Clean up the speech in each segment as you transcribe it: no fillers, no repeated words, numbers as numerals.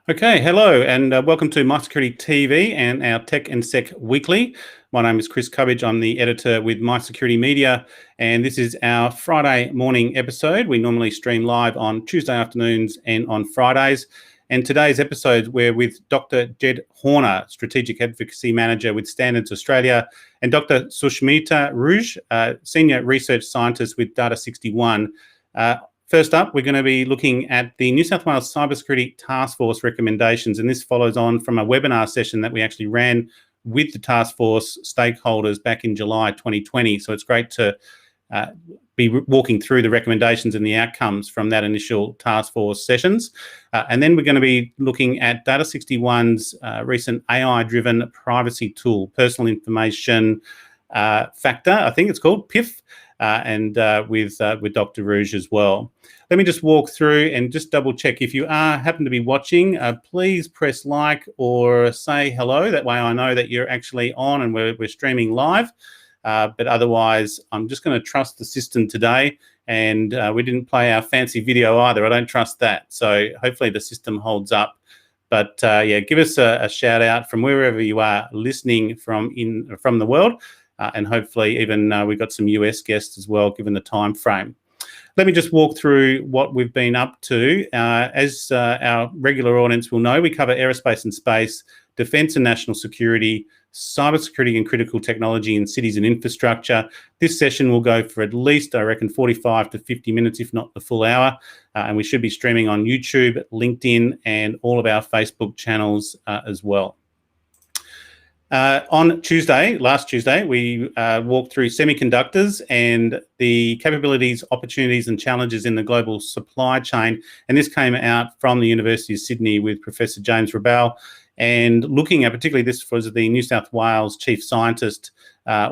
Okay, hello and welcome to My Security TV and our Tech and Sec Weekly. My name is Chris Cubbage. I'm the editor with My Security Media, and this is our Friday morning episode. We normally stream live on Tuesday afternoons and on Fridays. And today's episode, we're with Dr Jed Horner, Strategic Advocacy Manager with Standards Australia, and Dr Sushmita Ruj, Senior Research Scientist with Data61. First up, we're going to be looking at the New South Wales Cybersecurity Taskforce recommendations, and this follows on from a webinar session that we actually ran with the Taskforce stakeholders back in July 2020. So it's great to be walking through the recommendations and the outcomes from that initial Taskforce sessions. And then we're going to be looking at Data61's recent AI-driven privacy tool, Personal Information Factor, I think it's called, PIF, and with Dr. Ruj as well. Let me just walk through and just double check. If you happen to be watching, please press like or say hello. That way I know that you're actually on and we're streaming live. But otherwise, I'm just going to trust the system today. And we didn't play our fancy video either. I don't trust that. So hopefully the system holds up. But yeah, give us a shout out from wherever you are listening from the world. And hopefully even we've got some US guests as well, given the time frame. Let me just walk through what we've been up to. As our regular audience will know, we cover aerospace and space, defence and national security, cybersecurity and critical technology in cities and infrastructure. This session will go for at least, I reckon, 45 to 50 minutes, if not the full hour. And we should be streaming on YouTube, LinkedIn, and all of our Facebook channels as well. On last Tuesday, we walked through semiconductors and the capabilities, opportunities and challenges in the global supply chain. And this came out from the University of Sydney with Professor James Rabal, and looking at, particularly this was the New South Wales Chief Scientist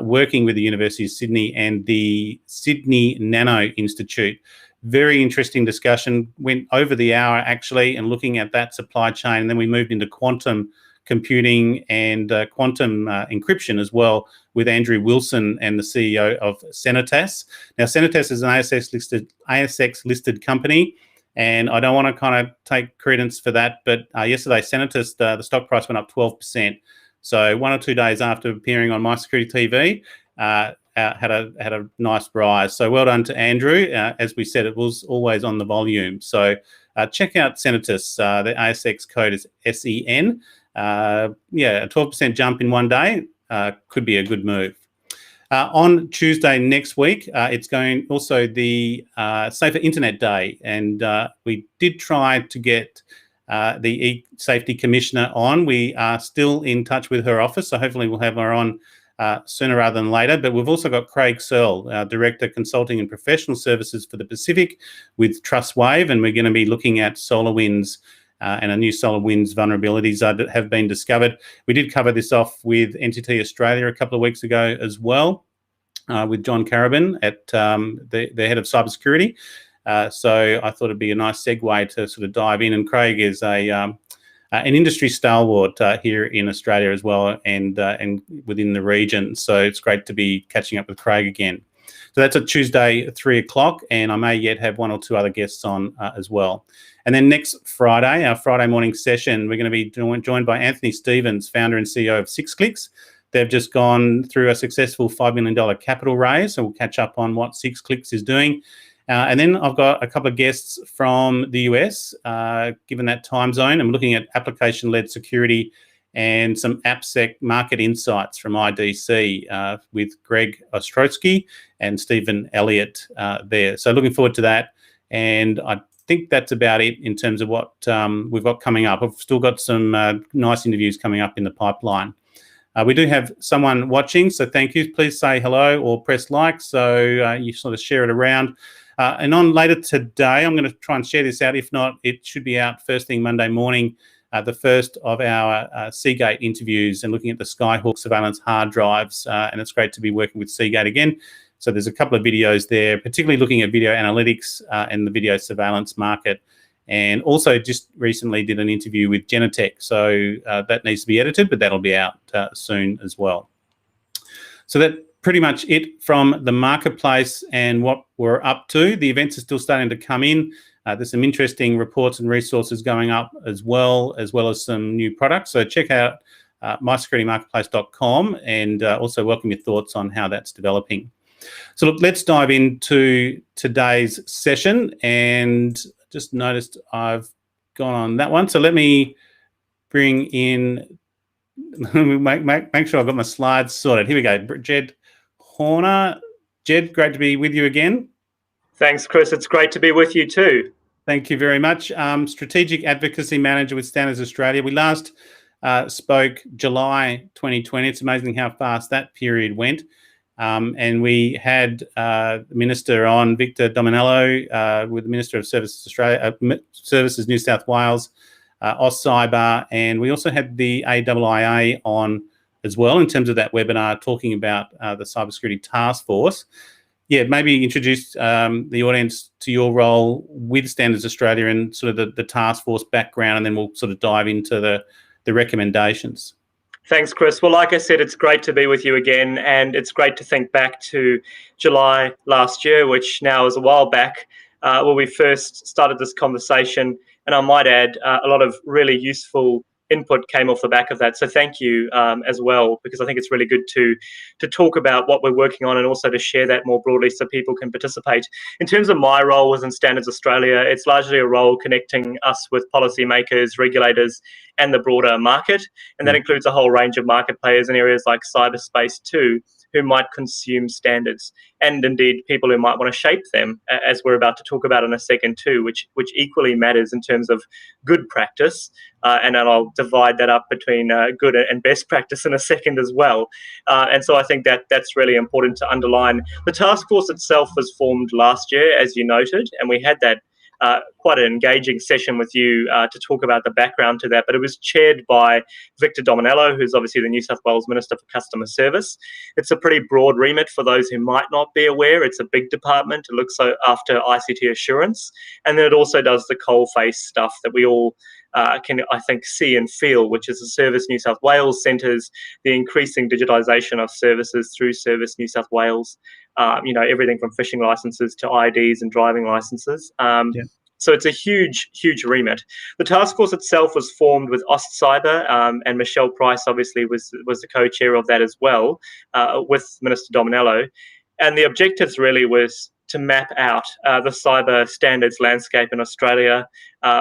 working with the University of Sydney and the Sydney Nano Institute. Very interesting discussion, went over the hour actually, and looking at that supply chain. And then we moved into quantum computing and quantum encryption as well with Andrew Wilson and the CEO of Cenitas. Now, Cenitas is an ASX listed company, and I don't want to kind of take credence for that, but yesterday Cenitas, the stock price went up 12%. So 1 or 2 days after appearing on My Security TV, had a nice rise. So well done to Andrew. As we said, it was always on the volume. So check out Cenitas. The ASX code is SEN. Yeah, a 12% jump in 1 day could be a good move. On Tuesday next week, it's going also the Safer Internet Day, and we did try to get the E-Safety Commissioner on. We are still in touch with her office, so hopefully we'll have her on sooner rather than later. But we've also got Craig Searle, our Director Consulting and Professional Services for the Pacific with Trustwave, and we're going to be looking at SolarWinds and a new SolarWinds vulnerabilities that have been discovered. We did cover this off with NTT Australia a couple of weeks ago as well, with John Carabin at the head of cybersecurity. So I thought it'd be a nice segue to sort of dive in. And Craig is an industry stalwart here in Australia as well, and within the region. So it's great to be catching up with Craig again. So that's a Tuesday at 3 o'clock, and I may yet have 1 or 2 other guests on as well. And then next Friday, our Friday morning session, we're going to be joined by Anthony Stevens, founder and CEO of 6clicks. They've just gone through a successful $5 million capital raise, so we'll catch up on what 6clicks is doing. And then I've got a couple of guests from the US, given that time zone. I'm looking at application-led security and some AppSec market insights from IDC with Greg Ostrowski and Stephen Elliott there. So looking forward to that. And I think that's about it in terms of what we've got coming up. I've still got some nice interviews coming up in the pipeline. We do have someone watching, so thank you. Please say hello or press like so you sort of share it around. And on later today, I'm going to try and share this out. If not, it should be out first thing Monday morning, the first of our Seagate interviews and looking at the Skyhawk surveillance hard drives. And it's great to be working with Seagate again. So there's a couple of videos there, particularly looking at video analytics and the video surveillance market. And also just recently did an interview with Genetec. So that needs to be edited, but that'll be out soon as well. So that pretty much it from the marketplace and what we're up to. The events are still starting to come in. There's some interesting reports and resources going up as well as some new products. So check out mysecuritymarketplace.com, and also welcome your thoughts on how that's developing. So look, let's dive into today's session, and just noticed I've gone on that one. So let me bring in, make sure I've got my slides sorted. Here we go. Jed Horner. Jed, great to be with you again. Thanks, Chris. It's great to be with you too. Thank you very much. Strategic Advocacy Manager with Standards Australia. We last spoke July 2020. It's amazing how fast that period went. And we had the Minister on, Victor Dominello, with the Minister of Services Australia, Services New South Wales, AusCyber, and we also had the AIIA on as well in terms of that webinar talking about the Cybersecurity Taskforce. Yeah, maybe introduce the audience to your role with Standards Australia and sort of the Taskforce background, and then we'll sort of dive into the recommendations. Thanks, Chris. Well, like I said, it's great to be with you again, and it's great to think back to July last year, which now is a while back, where we first started this conversation. And I might add, a lot of really useful input came off the back of that. So thank you as well, because I think it's really good to talk about what we're working on and also to share that more broadly so people can participate. In terms of my role within Standards Australia, it's largely a role connecting us with policymakers, regulators, and the broader market. And that includes a whole range of market players in areas like cyberspace too, who might consume standards, and indeed people who might want to shape them, as we're about to talk about in a second too, which equally matters in terms of good practice, and then I'll divide that up between good and best practice in a second as well. And so I think that's really important to underline. The task force itself was formed last year, as you noted, and we had that quite an engaging session with you to talk about the background to that, but it was chaired by Victor Dominello, who's obviously the New South Wales Minister for Customer Service. It's a pretty broad remit for those who might not be aware. It's a big department. It looks after ICT assurance, and then it also does the coalface stuff that we all can, I think, see and feel, which is the Service New South Wales centres, the increasing digitisation of services through Service New South Wales, everything from fishing licences to IDs and driving licences. So it's a huge, huge remit. The task force itself was formed with AusCyber, and Michelle Price obviously was the co-chair of that as well, with Minister Dominello. And the objectives really was to map out the cyber standards landscape in Australia,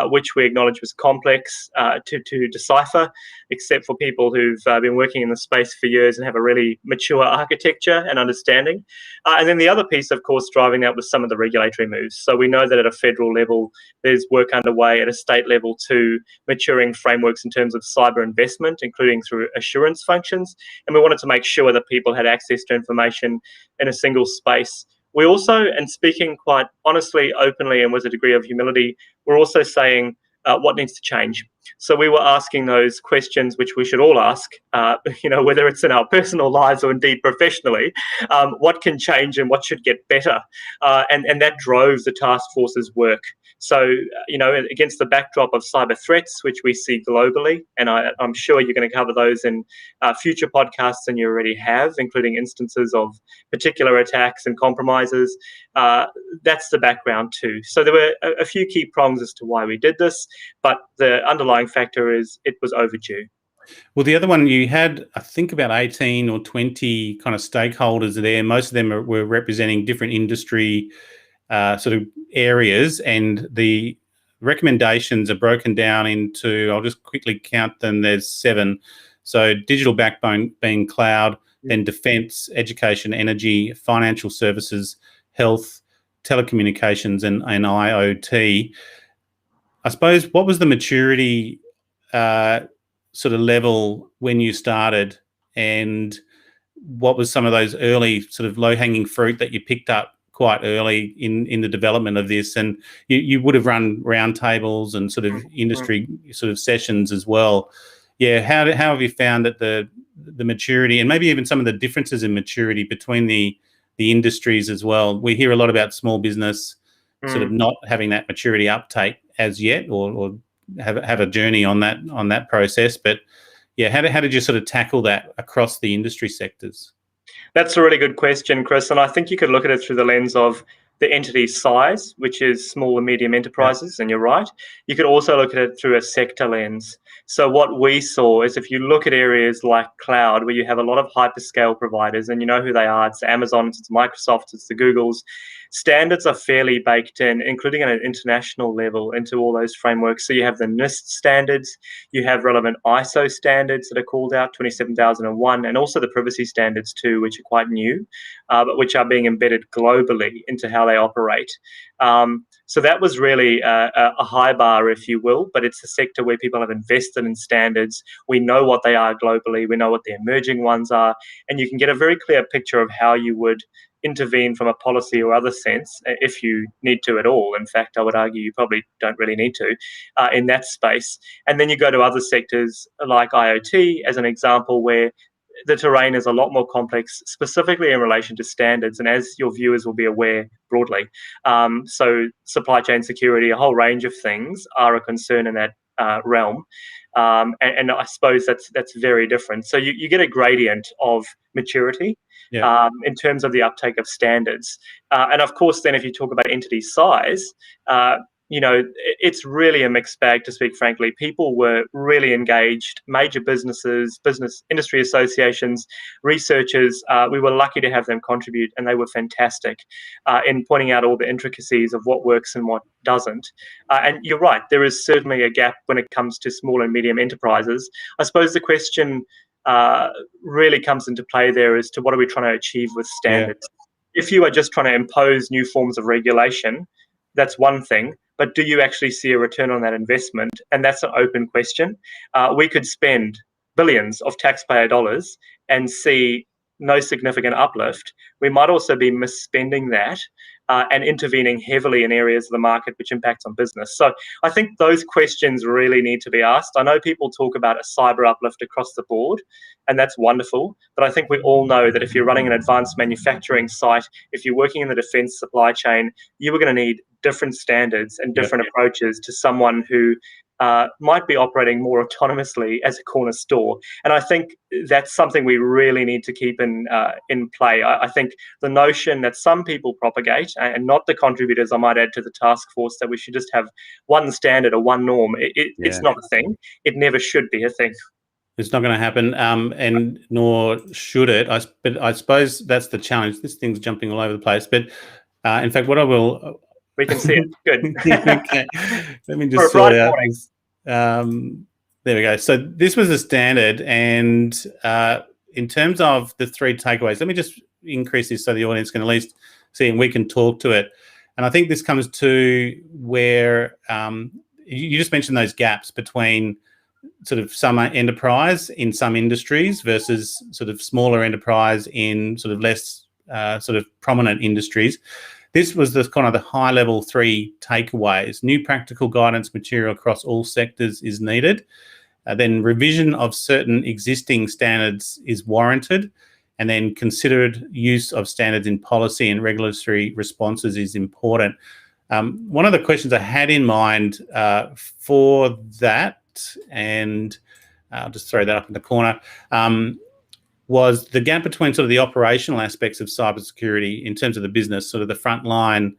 which we acknowledge was complex to decipher, except for people who've been working in the space for years and have a really mature architecture and understanding. And then the other piece, of course, driving that was some of the regulatory moves. So we know that at a federal level, there's work underway at a state level to maturing frameworks in terms of cyber investment, including through assurance functions. And we wanted to make sure that people had access to information in a single space. We also, and speaking quite honestly, openly, and with a degree of humility, we're also saying what needs to change. So we were asking those questions which we should all ask, whether it's in our personal lives or indeed professionally, what can change and what should get better? And that drove the task force's work. So, against the backdrop of cyber threats, which we see globally, and I'm sure you're going to cover those in future podcasts, and you already have, including instances of particular attacks and compromises, that's the background too. So there were a few key prongs as to why we did this, but the underlying factor is it was overdue. Well, the other one, you had, I think, about 18 or 20 kind of stakeholders there. Most of them were representing different industry sort of areas, and the recommendations are broken down into, I'll just quickly count them, there's 7. So digital backbone being cloud, then defence, education, energy, financial services, health, telecommunications, and IoT. I suppose, what was the maturity sort of level when you started, and what was some of those early sort of low-hanging fruit that you picked up quite early in the development of this? And you would have run roundtables and sort of industry sort of sessions as well. Yeah, how have you found that the maturity, and maybe even some of the differences in maturity between the industries as well? We hear a lot about small business sort of not having that maturity uptake as yet, or have a journey on that process. But yeah, how did you sort of tackle that across the industry sectors? That's a really good question, Chris, and I think you could look at it through the lens of the entity size, which is small and medium enterprises, and you're right. You could also look at it through a sector lens. So what we saw is if you look at areas like cloud, where you have a lot of hyperscale providers, and you know who they are, it's the Amazons, it's Microsofts, it's the Googles, standards are fairly baked in, including at an international level, into all those frameworks. So you have the NIST standards, you have relevant ISO standards that are called out, 27001, and also the privacy standards too, which are quite new, but which are being embedded globally into how they operate. So that was really a high bar, if you will, but it's a sector where people have invested in standards. We know what they are globally, we know what the emerging ones are, and you can get a very clear picture of how you would intervene from a policy or other sense, if you need to at all. In fact, I would argue you probably don't really need to in that space. And then you go to other sectors like IoT as an example, where the terrain is a lot more complex, specifically in relation to standards, and as your viewers will be aware broadly. So supply chain security, a whole range of things are a concern in that realm. And I suppose that's very different. So you get a gradient of maturity in terms of the uptake of standards. And of course, then if you talk about entity size, it's really a mixed bag, to speak frankly. People were really engaged, major businesses, business industry associations, researchers. We were lucky to have them contribute, and they were fantastic in pointing out all the intricacies of what works and what doesn't. And you're right, there is certainly a gap when it comes to small and medium enterprises. I suppose the question really comes into play there as to what are we trying to achieve with standards. If you are just trying to impose new forms of regulation, that's one thing. But do you actually see a return on that investment? And that's an open question. We could spend billions of taxpayer dollars and see no significant uplift. We might also be misspending that and intervening heavily in areas of the market which impacts on business. So I think those questions really need to be asked. I know people talk about a cyber uplift across the board, and that's wonderful. But I think we all know that if you're running an advanced manufacturing site, if you're working in the defense supply chain, you are going to need different standards and different approaches to someone who might be operating more autonomously as a corner store. And I think that's something we really need to keep in play. I think the notion that some people propagate, and not the contributors, I might add, to the task force, that we should just have one standard or one norm, it's not a thing. It never should be a thing. It's not going to happen, and nor should it. But I suppose that's the challenge. This thing's jumping all over the place. But in fact, what I will... We can see it. Good. Okay. Let me just sort out this. There we go. So this was a standard, and in terms of the three takeaways, let me just increase this so the audience can at least see and we can talk to it. And I think this comes to where you just mentioned those gaps between sort of some enterprise in some industries versus sort of smaller enterprise in sort of less sort of prominent industries. This was the kind of the high-level three takeaways. New practical guidance material across all sectors is needed. Then revision of certain existing standards is warranted. And then considered use of standards in policy and regulatory responses is important. One of the questions I had in mind for that, and I'll just throw that up in the corner, was the gap between sort of the operational aspects of cybersecurity in terms of the business, sort of the frontline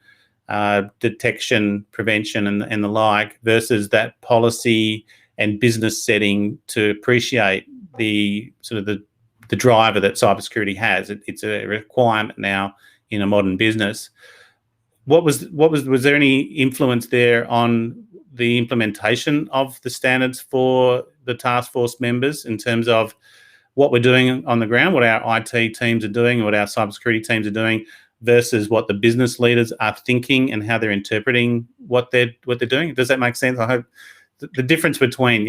detection, prevention, and the like, versus that policy and business setting to appreciate the sort of the driver that cybersecurity has. It's a requirement now in a modern business. Was there any influence there on the implementation of the standards for the task force members in terms of what we're doing on the ground, what our IT teams are doing, what our cybersecurity teams are doing, versus what the business leaders are thinking and how they're interpreting what they're doing? Does that make sense? I hope the difference between,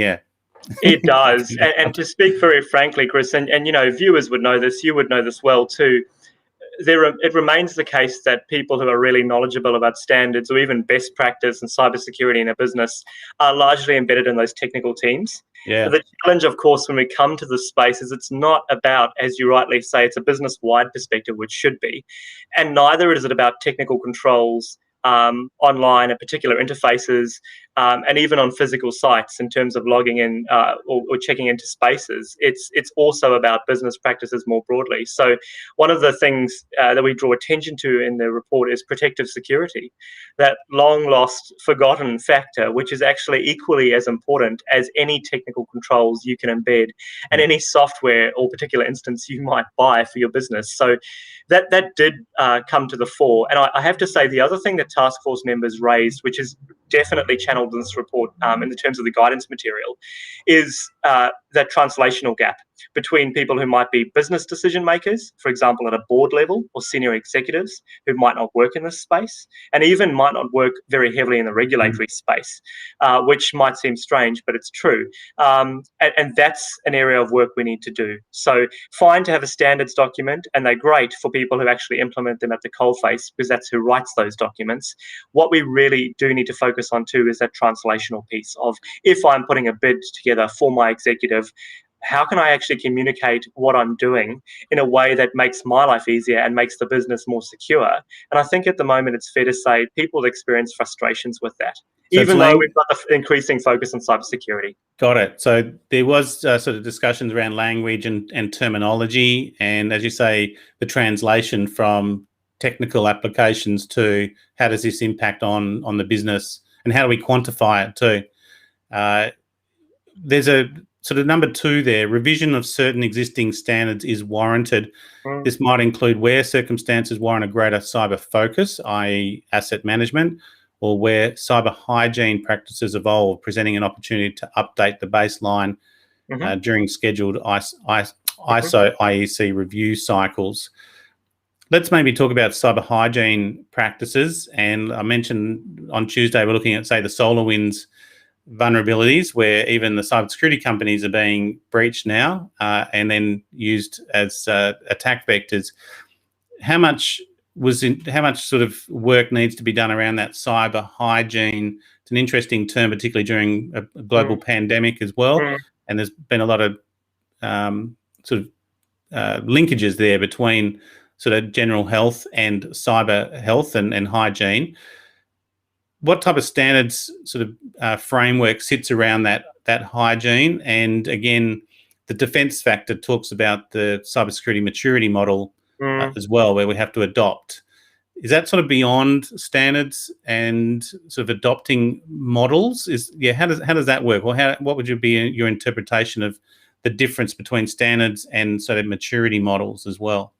It does. And to speak very frankly, Chris, and viewers would know this, you would know this well too, it remains the case that people who are really knowledgeable about standards or even best practice and cybersecurity in a business are largely embedded in those technical teams. Yeah. The challenge, of course, when we come to this space is it's not about, as you rightly say, it's a business-wide perspective, which should be. And neither is it about technical controls online and particular interfaces and even on physical sites in terms of logging in or checking into spaces. It's also about business practices more broadly. So one of the things that we draw attention to in the report is protective security, that long lost, forgotten factor, which is actually equally as important as any technical controls you can embed and any software or particular instance you might buy for your business. So that did come to the fore. And I have to say, the other thing that Taskforce members raised, which is definitely channeled in this report in the terms of the guidance material, is that translational gap between people who might be business decision makers, for example, at a board level, or senior executives who might not work in this space, and even might not work very heavily in the regulatory space, which might seem strange, but it's true. And that's an area of work we need to do. So fine to have a standards document, and they're great for people who actually implement them at the coalface, because that's who writes those documents. What we really do need to focus on too is that translational piece of, if I'm putting a bid together for my executive, how can I actually communicate what I'm doing in a way that makes my life easier and makes the business more secure? And I think at the moment it's fair to say people experience frustrations with that, so even though we've got the increasing focus on cybersecurity. Got it. So there was sort of discussions around language and terminology, and as you say, the translation from technical applications to how does this impact on the business, and how do we quantify it too. There's a sort of number 2 there, revision of certain existing standards is warranted. This might include where circumstances warrant a greater cyber focus, i.e. asset management, or where cyber hygiene practices evolve, presenting an opportunity to update the baseline during scheduled ISO IEC review cycles. Let's maybe talk about cyber hygiene practices. And I mentioned on Tuesday we're looking at, say, the SolarWinds vulnerabilities, where even the cybersecurity companies are being breached now and then used as attack vectors. How much sort of work needs to be done around that cyber hygiene? It's an interesting term, particularly during a global pandemic as well. And there's been a lot of linkages there between sort of general health and cyber health and hygiene. What type of standards sort of framework sits around that hygiene? And again, the defence factor talks about the cybersecurity maturity model as well, where we have to adopt. Is that sort of beyond standards and sort of adopting models? How does that work? Or what would be your interpretation of the difference between standards and sort of maturity models as well?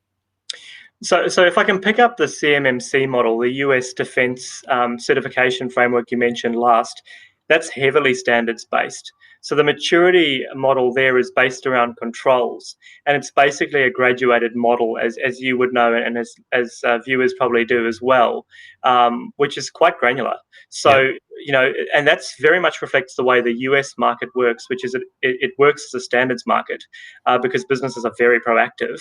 So if I can pick up the CMMC model, the US Defence certification framework you mentioned last, that's heavily standards-based. So the maturity model there is based around controls, and it's basically a graduated model, as you would know, and as viewers probably do as well, which is quite granular. So, and that's very much reflects the way the US market works, which is it works as a standards market because businesses are very proactive.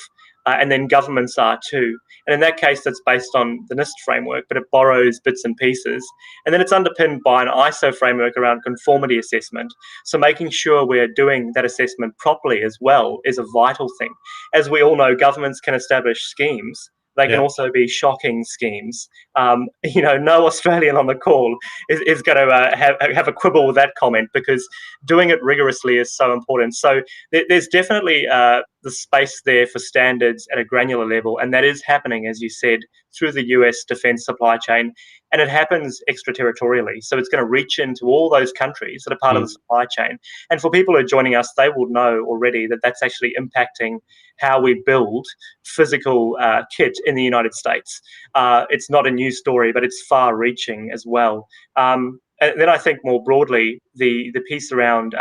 And then governments are too. And in that case, that's based on the NIST framework, but it borrows bits and pieces. And then it's underpinned by an ISO framework around conformity assessment. So making sure we're doing that assessment properly as well is a vital thing. As we all know, governments can establish schemes. They can also be shocking schemes. No Australian on the call is going to have a quibble with that comment, because doing it rigorously is so important. So there's definitely the space there for standards at a granular level, and that is happening, as you said, through the US defence supply chain, and it happens extraterritorially. So it's going to reach into all those countries that are part of the supply chain. And for people who are joining us, they will know already that that's actually impacting how we build physical kit in the United States. It's not a new story, but it's far-reaching as well. And then I think more broadly, the piece around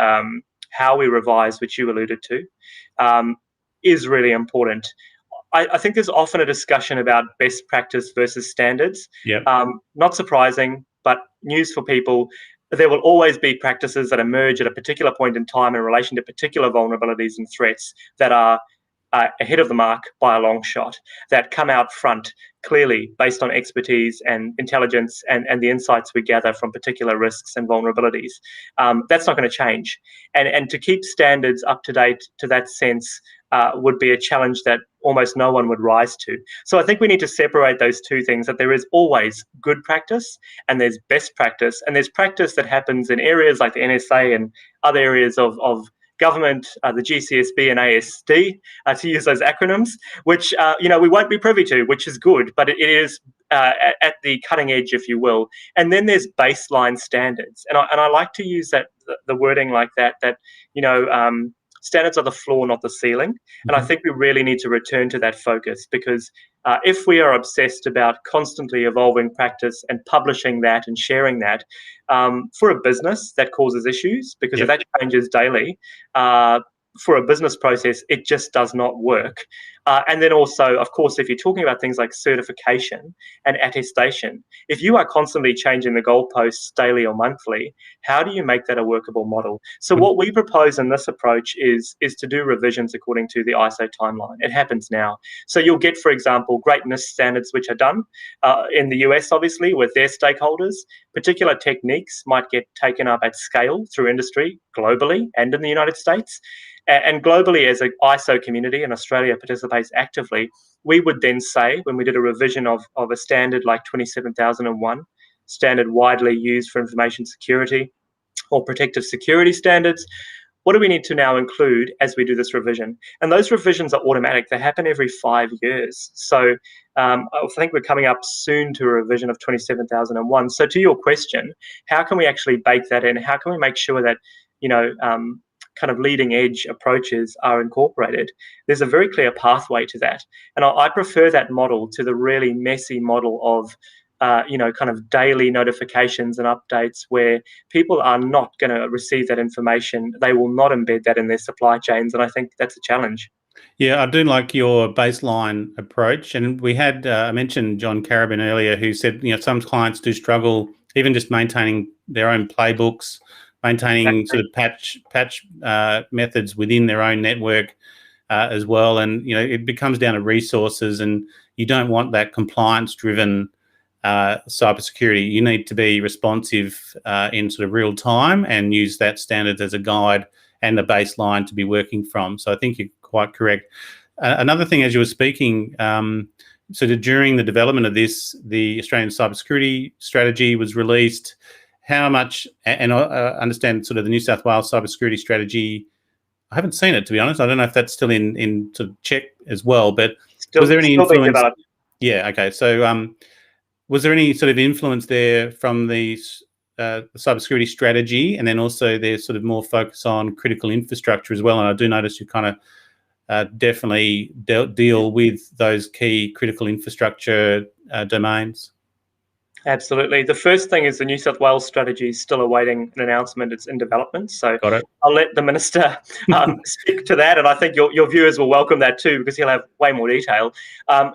how we revise, which you alluded to, is really important. I think there's often a discussion about best practice versus standards. Not surprising, but news for people. There will always be practices that emerge at a particular point in time in relation to particular vulnerabilities and threats that are ahead of the mark by a long shot, that come out front clearly based on expertise and intelligence and the insights we gather from particular risks and vulnerabilities. That's not going to change. And to keep standards up to date to that sense would be a challenge that almost no one would rise to. So I think we need to separate those two things, that there is always good practice and there's best practice, and there's practice that happens in areas like the NSA and other areas of government, the GCSB and ASD, to use those acronyms, which we won't be privy to, which is good, but it is at the cutting edge, if you will. And then there's baseline standards, and I like to use the wording like that standards are the floor, not the ceiling. And I think we really need to return to that focus, because if we are obsessed about constantly evolving practice and publishing that and sharing that, for a business, that causes issues, because if that changes daily, for a business process, it just does not work. And then also, of course, if you're talking about things like certification and attestation, if you are constantly changing the goalposts daily or monthly, how do you make that a workable model? So what we propose in this approach is to do revisions according to the ISO timeline. It happens now. So you'll get, for example, great NIST standards which are done in the US, obviously, with their stakeholders. Particular techniques might get taken up at scale through industry globally and in the United States. And globally, as an ISO community, and Australia participates actively, we would then say, when we did a revision of a standard like 27001, standard widely used for information security or protective security standards, what do we need to now include as we do this revision? And those revisions are automatic. They happen every 5 years. So I think we're coming up soon to a revision of 27001. So to your question, how can we actually bake that in? How can we make sure that, kind of leading edge approaches are incorporated? There's a very clear pathway to that. And I prefer that model to the really messy model of, kind of daily notifications and updates where people are not going to receive that information. They will not embed that in their supply chains. And I think that's a challenge. Yeah, I do like your baseline approach. And we had, I mentioned John Carabin earlier, who said, some clients do struggle even just maintaining their own playbooks, maintaining sort of patch methods within their own network as well. And, it becomes down to resources, and you don't want that compliance-driven cybersecurity. You need to be responsive in sort of real time and use that standard as a guide and a baseline to be working from. So I think you're quite correct. Another thing, as you were speaking, during the development of this, the Australian Cybersecurity Strategy was released. How much, and I understand sort of the New South Wales Cybersecurity Strategy, I haven't seen it, to be honest. I don't know if that's still in sort of check as well, but was there any influence? Yeah, okay. So was there any sort of influence there from the cybersecurity strategy, and then also there's sort of more focus on critical infrastructure as well? And I do notice you kind of definitely deal with those key critical infrastructure domains. Absolutely. The first thing is the New South Wales strategy is still awaiting an announcement. It's in development. So I'll let the Minister speak to that. And I think your viewers will welcome that too, because he'll have way more detail.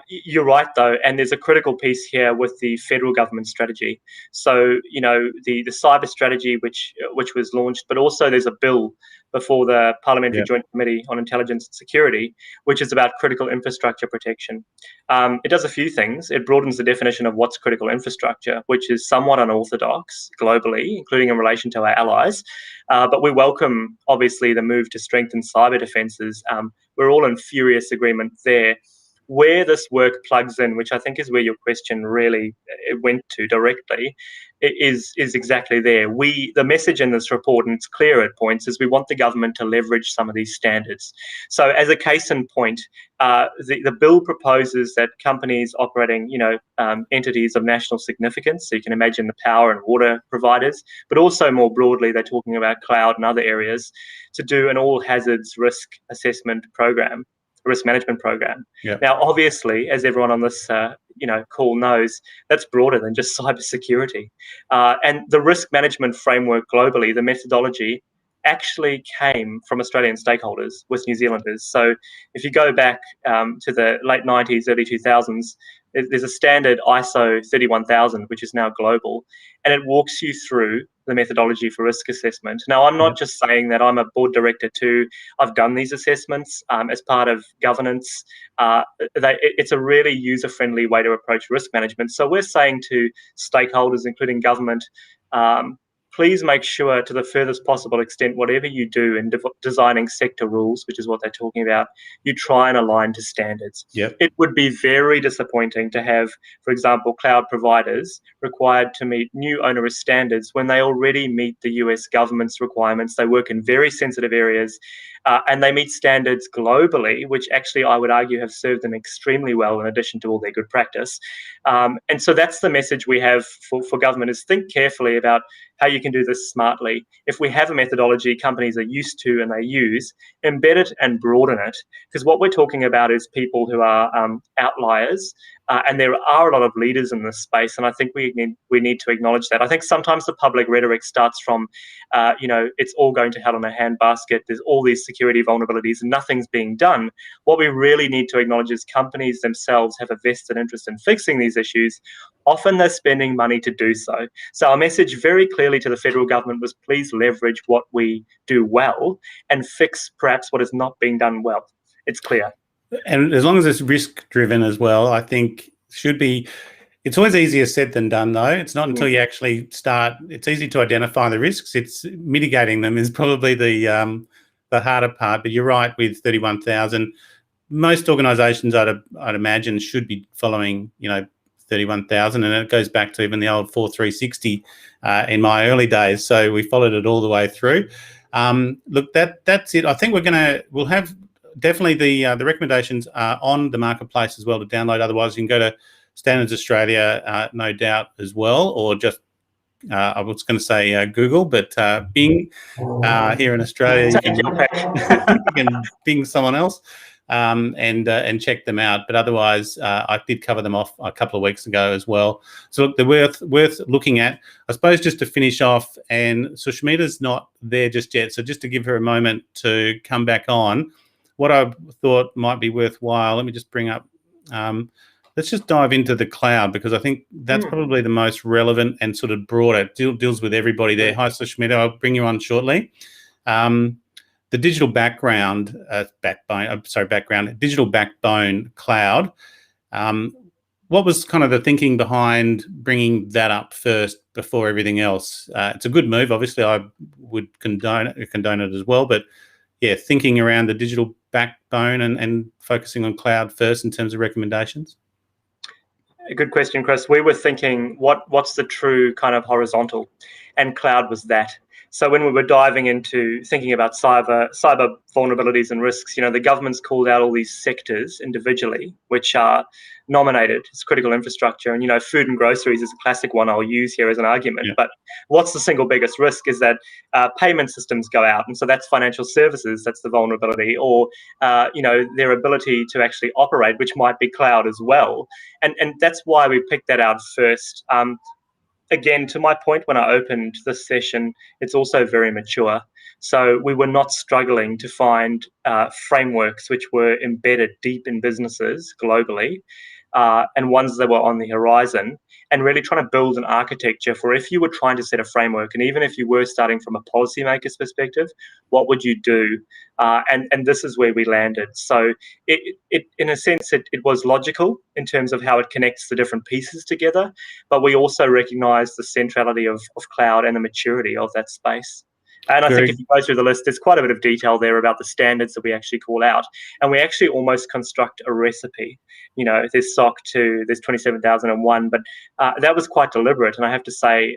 You're right, though. And there's a critical piece here with the federal government strategy. So, the cyber strategy, which was launched, but also there's a bill before the Parliamentary Joint Committee on Intelligence and Security, which is about critical infrastructure protection. It does a few things. It broadens the definition of what's critical infrastructure, which is somewhat unorthodox globally, including in relation to our allies. But we welcome, obviously, the move to strengthen cyber defences. We're all in furious agreement there. Where this work plugs in, which I think is where your question really went to directly, is exactly there. The message in this report, and it's clear at points, is we want the government to leverage some of these standards. So as a case in point, the bill proposes that companies operating, entities of national significance, so you can imagine the power and water providers, but also more broadly, they're talking about cloud and other areas, to do an all hazards risk assessment program. Risk management program. Now, obviously, as everyone on this call knows, that's broader than just cybersecurity. And the risk management framework globally, the methodology, actually came from Australian stakeholders with New Zealanders. So if you go back to the late 90s, early 2000s, there's a standard ISO 31000, which is now global, and it walks you through the methodology for risk assessment. Now, I'm not just saying that. I'm a board director too. I've done these assessments as part of governance. It's a really user-friendly way to approach risk management. So we're saying to stakeholders, including government, please make sure, to the furthest possible extent, whatever you do in designing sector rules, which is what they're talking about, you try and align to standards. Yep. It would be very disappointing to have, for example, cloud providers required to meet new onerous standards when they already meet the US government's requirements. They work in very sensitive areas, and they meet standards globally, which actually I would argue have served them extremely well in addition to all their good practice. And so that's the message we have for government, is think carefully about how you can do this smartly. If we have a methodology companies are used to and they use, embed it and broaden it. Because what we're talking about is people who are outliers, and there are a lot of leaders in this space, and I think we need to acknowledge that. I think sometimes the public rhetoric starts from, it's all going to hell in a handbasket, there's all these security vulnerabilities and nothing's being done. What we really need to acknowledge is companies themselves have a vested interest in fixing these issues. Often they're spending money to do so. So our message very clearly to the federal government was, please leverage what we do well and fix perhaps what is not being done well. It's clear. And as long as it's risk-driven as well, I think should be. It's always easier said than done, though. It's not until you actually start. It's easy to identify the risks. It's mitigating them is probably the harder part. But you're right, with 31,000, most organisations I'd imagine should be following 31,000, and it goes back to even the old 4360 in my early days. So we followed it all the way through. Look, that's it. I think we'll have. Definitely the recommendations are on the marketplace as well to download. Otherwise, you can go to Standards Australia, no doubt, as well, or just I was going to say Google, but Bing here in Australia, you can Bing someone else and check them out. But otherwise, I did cover them off a couple of weeks ago as well. So look, they're worth looking at. I suppose just to finish off, and Sushmita's not there just yet, so just to give her a moment to come back on. What I thought might be worthwhile, let me just bring up, let's just dive into the cloud, because I think that's probably the most relevant and sort of broader. It deals with everybody there. Hi, Sushmita, I'll bring you on shortly. The digital background cloud. What was kind of the thinking behind bringing that up first before everything else? It's a good move. Obviously, I would condone it as well, but yeah, thinking around the digital backbone and focusing on cloud first in terms of recommendations? A good question, Chris. We were thinking, what's the true kind of horizontal? And cloud was that. So when we were diving into thinking about cyber vulnerabilities and risks, the government's called out all these sectors individually, which are nominated as critical infrastructure. And, food and groceries is a classic one I'll use here as an argument. Yeah. But what's the single biggest risk is that payment systems go out. And so that's financial services, that's the vulnerability, or, their ability to actually operate, which might be cloud as well. And that's why we picked that out first. Again, to my point when I opened this session, it's also very mature. So we were not struggling to find frameworks which were embedded deep in businesses globally, and ones that were on the horizon, and really trying to build an architecture for if you were trying to set a framework, and even if you were starting from a policymaker's perspective, what would you do? And this is where we landed. So it in a sense, it was logical in terms of how it connects the different pieces together, but we also recognize the centrality of cloud and the maturity of that space. And I think if you go through the list, there's quite a bit of detail there about the standards that we actually call out. And we actually almost construct a recipe. There's SOC 2, there's 27,001, but that was quite deliberate. And I have to say,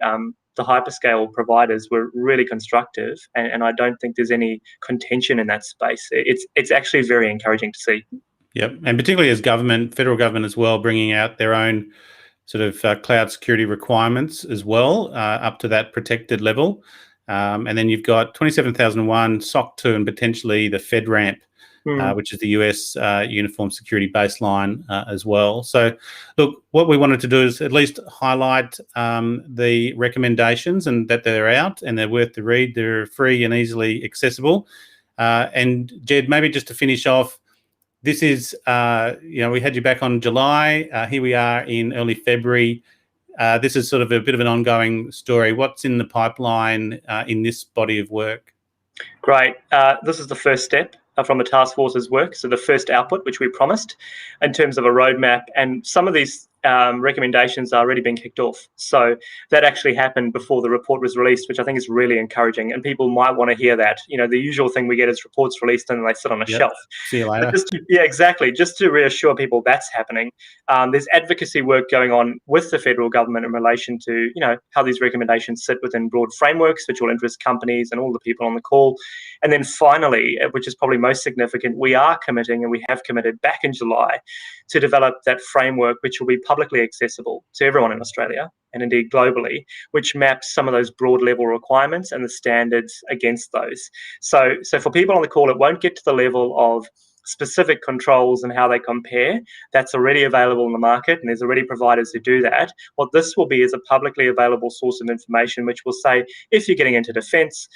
the hyperscale providers were really constructive, and I don't think there's any contention in that space. It's actually very encouraging to see. Yep, and particularly as federal government as well, bringing out their own sort of cloud security requirements as well, up to that protected level. And then you've got 27,001, SOC 2, and potentially the FedRAMP, which is the US Uniform Security Baseline as well. So, look, what we wanted to do is at least highlight the recommendations and that they're out and they're worth the read. They're free and easily accessible. And Jed, maybe just to finish off, this is, we had you back on July. Here we are in early February. This is sort of a bit of an ongoing story. What's in the pipeline in this body of work? Great. This is the first step from the Taskforce's work. So the first output, which we promised, in terms of a roadmap. And some of these recommendations are already being kicked off. So that actually happened before the report was released, which I think is really encouraging. And people might want to hear that. The usual thing we get is reports released and they sit on a shelf. See you later. Exactly. Just to reassure people that's happening. There's advocacy work going on with the federal government in relation to, how these recommendations sit within broad frameworks, which will interest companies and all the people on the call. And then finally, which is probably most significant, we are committing, and we have committed back in July, to develop that framework, which will be publicly accessible to everyone in Australia and indeed globally, which maps some of those broad level requirements and the standards against those. So for people on the call, it won't get to the level of specific controls and how they compare. That's already available in the market, and there's already providers who do that. What this will be is a publicly available source of information, which will say, if you're getting into defence,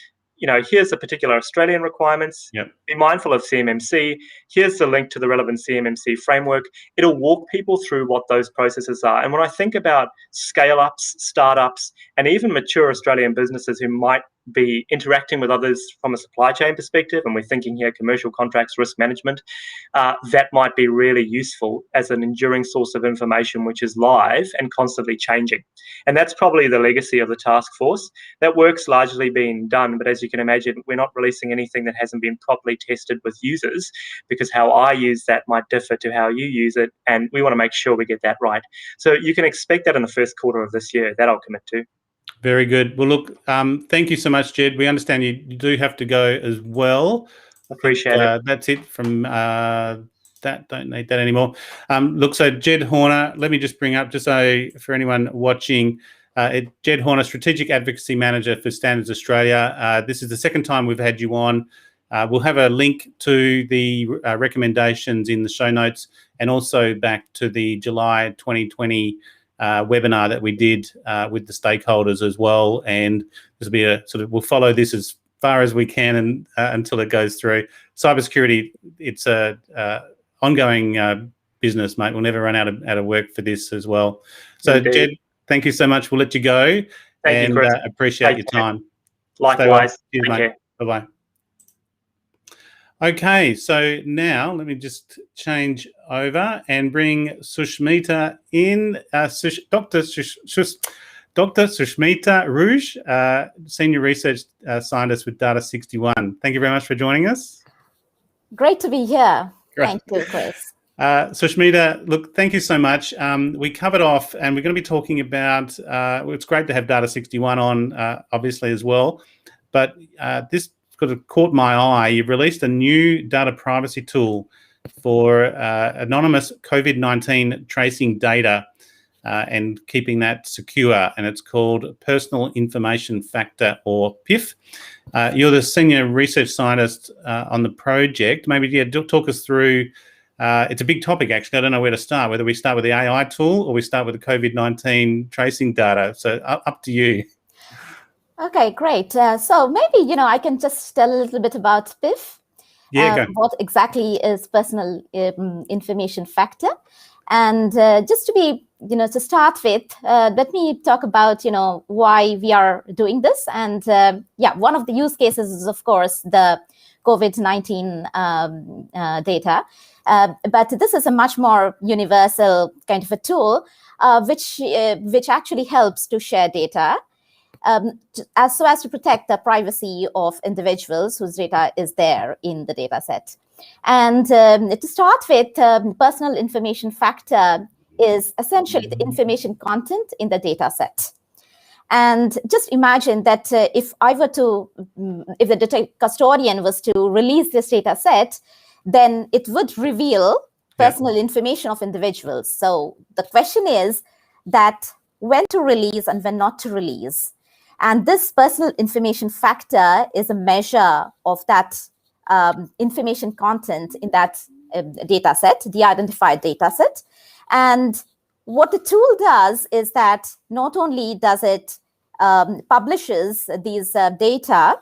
here's the particular Australian requirements. Yep. Be mindful of CMMC. Here's the link to the relevant CMMC framework. It'll walk people through what those processes are. And when I think about scale-ups, startups, and even mature Australian businesses who might be interacting with others from a supply chain perspective, and we're thinking here commercial contracts, risk management, that might be really useful as an enduring source of information which is live and constantly changing. And that's probably the legacy of the task force. That work's largely been done, but as you can imagine, we're not releasing anything that hasn't been properly tested with users, because how I use that might differ to how you use it, and we want to make sure we get that right. So you can expect that in the first quarter of this year. That I'll commit to. Very good. Well, look, thank you so much, Jed. We understand you do have to go as well. Appreciate it. That's it from that. Don't need that anymore. Look, so Jed Horner, let me just bring up, just so for anyone watching, Jed Horner, Strategic Advocacy Manager for Standards Australia. This is the second time we've had you on. We'll have a link to the recommendations in the show notes, and also back to the July 2020 webinar that we did with the stakeholders as well. And this will be a sort of, we'll follow this as far as we can and until it goes through. Cybersecurity, it's a ongoing business, mate. We'll never run out of work for this as well. So, Indeed. Jed, thank you so much. We'll let you go. Thank you, Chris. Appreciate your time. Likewise. Cheers, mate. Bye-bye. Okay, so now let me just change over and bring Sushmita in. Dr. Sushmita Ruj, Senior Research Scientist with Data61. Thank you very much for joining us. Great to be here. Great. Thank you, Chris. Sushmita, look, thank you so much. We covered off, and we're going to be talking about, it's great to have Data61 on, obviously, as well. But this kind of caught my eye. You've released a new data privacy tool for anonymous COVID-19 tracing data and keeping that secure, and it's called Personal Information Factor, or PIF. You're the Senior Research Scientist on the project. Maybe talk us through, it's a big topic actually, I don't know where to start, whether we start with the AI tool or we start with the COVID-19 tracing data, so up to you. Okay, great. So maybe, I can just tell a little bit about PIF. Yeah, go. What exactly is personal information factor? And just to be, to start with, let me talk about, why we are doing this. And one of the use cases is, of course, the COVID-19 data. But this is a much more universal kind of a tool, which actually helps to share data. So as to protect the privacy of individuals whose data is there in the data set. And to start with, personal information factor is essentially the information content in the data set. And just imagine that if the data custodian was to release this data set, then it would reveal personal information of individuals. So the question is that when to release and when not to release. And this personal information factor is a measure of that information content in that data set, the identified data set. And what the tool does is that not only does it publishes these data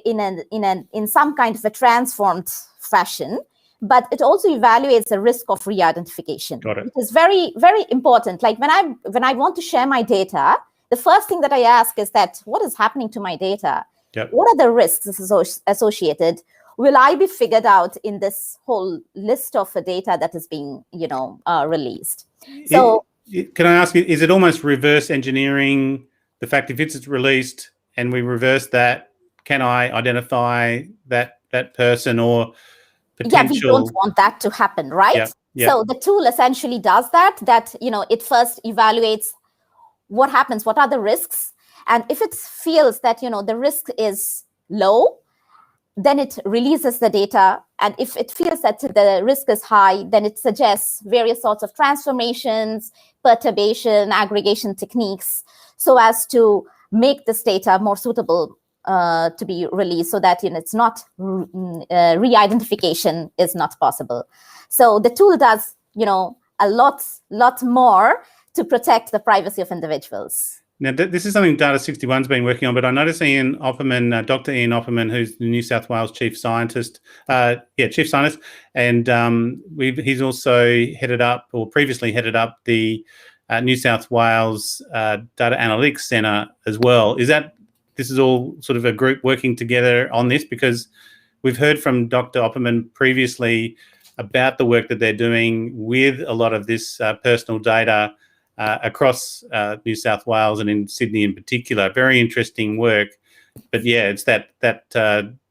in some kind of a transformed fashion, but it also evaluates the risk of re-identification. Got it. It is very, very important. Like when I want to share my data, the first thing that I ask is that, what is happening to my data? Yep. What are the risks associated? Will I be figured out in this whole list of data that is being, released? So can I ask you, is it almost reverse engineering the fact if it's released and we reverse that, can I identify that person or potential? Yeah, we don't want that to happen, right? Yeah, yeah. So the tool essentially does that, it first evaluates what happens, what are the risks. And if it feels that, the risk is low, then it releases the data. And if it feels that the risk is high, then it suggests various sorts of transformations, perturbation, aggregation techniques, so as to make this data more suitable to be released, so that it's not re-identification is not possible. So the tool does a lot more to protect the privacy of individuals. Now, this is something Data 61's been working on, but I noticed Ian Opperman, Dr. Ian Opperman, who's the New South Wales Chief Scientist, Chief Scientist, and he's also headed up, or previously headed up, the New South Wales Data Analytics Centre as well. This is all sort of a group working together on this? Because we've heard from Dr. Opperman previously about the work that they're doing with a lot of this personal data across New South Wales and in Sydney in particular. Very interesting work. But yeah, it's that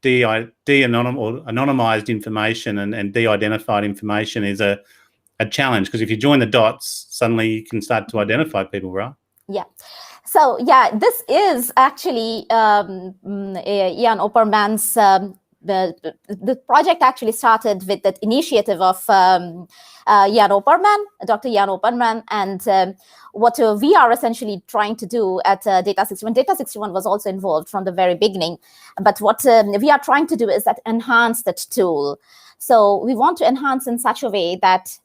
anonymized information and de-identified information is a challenge, because if you join the dots, suddenly you can start to identify people, right? Yeah. So yeah, this is actually Ian Opperman's. The project actually started with that initiative of Dr. Ian Opperman, and what we are essentially trying to do at Data 61. Data 61 was also involved from the very beginning, but what we are trying to do is that enhance that tool. So we want to enhance in such a way that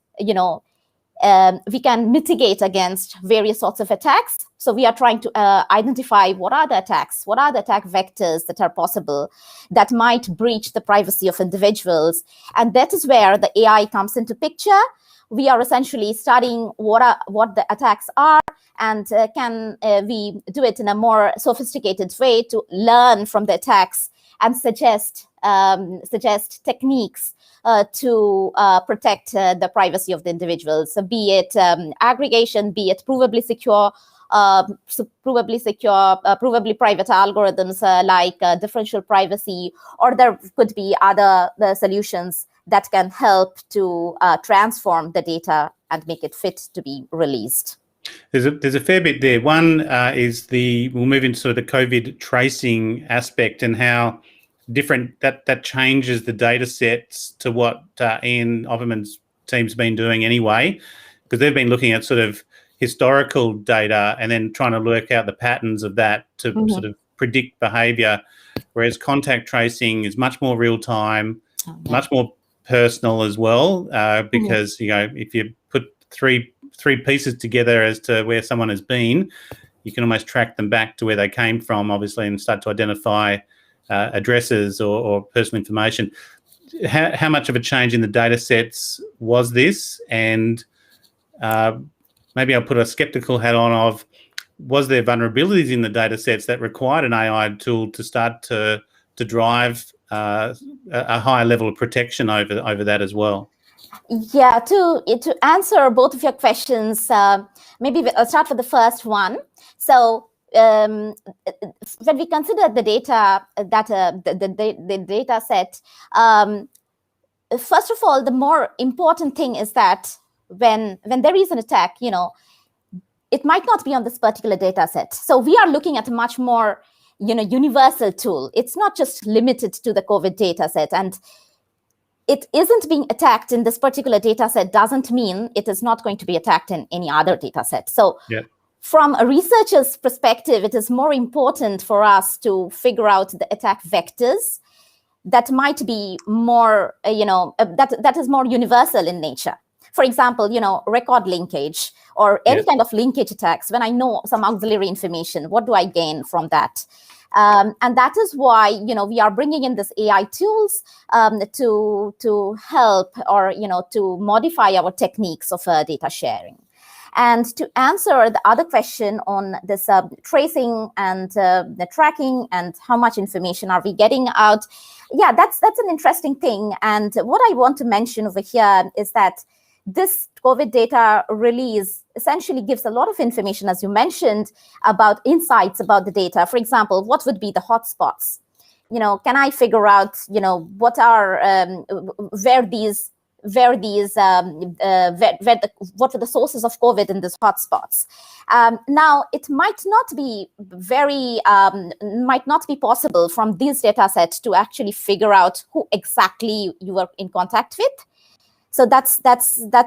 we can mitigate against various sorts of attacks. So we are trying to identify what are the attacks, what are the attack vectors that are possible that might breach the privacy of individuals. And that is where the AI comes into picture. We are essentially studying what the attacks are, and can we do it in a more sophisticated way to learn from the attacks and suggest techniques to protect the privacy of the individuals. So be it aggregation, be it provably secure, provably private algorithms like differential privacy, or there could be other solutions that can help to transform the data and make it fit to be released. There's a fair bit there. One is we'll move into sort of the COVID tracing aspect and how different that changes the data sets to what Ian Opperman's team's been doing anyway, because they've been looking at sort of historical data and then trying to work out the patterns of that to sort of predict behaviour, whereas contact tracing is much more real time, much more personal as well, because if you put three pieces together as to where someone has been, you can almost track them back to where they came from, obviously, and start to identify addresses or personal information. How much of a change in the data sets was this? And maybe I'll put a skeptical hat on of, was there vulnerabilities in the data sets that required an AI tool to start to drive a higher level of protection over that as well? Yeah, to answer both of your questions, maybe I'll start with the first one. So when we consider the data, the data set, first of all, the more important thing is that when there is an attack, it might not be on this particular data set. So we are looking at a much more universal tool. It's not just limited to the COVID data set, and it isn't being attacked in this particular data set doesn't mean it is not going to be attacked in any other data set. So from a researcher's perspective, it is more important for us to figure out the attack vectors that might be more, that is more universal in nature. For example, record linkage or any kind of linkage attacks. When I know some auxiliary information, what do I gain from that? And that is why, we are bringing in this AI tools to help or, to modify our techniques of data sharing. And to answer the other question on this tracing and the tracking and how much information are we getting out, that's an interesting thing. And what I want to mention over here is that this COVID data release essentially gives a lot of information, as you mentioned, about insights about the data. For example, what would be the hotspots? Can I figure out, what are what are the sources of COVID in these hotspots? Now, it might not be possible from these data sets to actually figure out who exactly you were in contact with. So that's